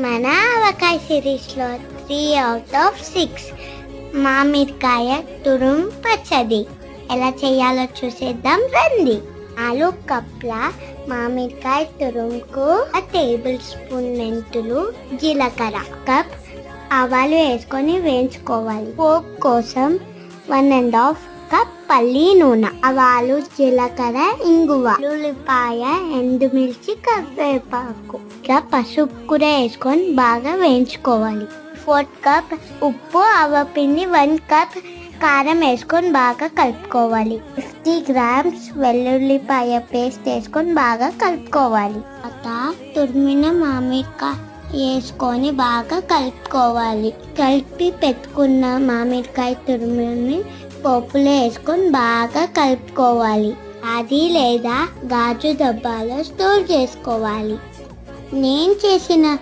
మన ఆవకాయ సిరీస్లో 3 out of 6 మామిడికాయ తురుం పచ్చడి ఎలా చేయాలో చూసేద్దాం రండి. 4 కప్ల మామిడికాయ తురుంకు 1 టేబుల్ స్పూన్ మెంతులు, జీలకర్ర, కప్ ఆవాలు వేసుకొని వేయించుకోవాలి. పోపు కోసం 1.5 కప్ పల్లి నూనె, ఆవాలు, జీలకర్ర, ఇంగువ, ఉల్లిపాయ, ఎండుమిర్చి, కరివేపాకు, ఇంకా పసుపు కూడా వేసుకొని బాగా వేయించుకోవాలి. 4 కప్ ఉప్పు, ఆవపిండి, 1 కప్ కారం వేసుకొని బాగా కలుపుకోవాలి. 50 గ్రామ్స్ వెల్లుల్లిపాయ పేస్ట్ వేసుకొని బాగా కలుపుకోవాలి. తర్వాత తురిమిన మామిడికాయ వేసుకొని బాగా కలుపుకోవాలి. కలిపి పెట్టుకున్న మామిడికాయ తురిమిని పోపులో వేసుకొని బాగా కలుపుకోవాలి. అది లేదా గాజు డబ్బాలో స్టోర్ చేసుకోవాలి. నేను చేసిన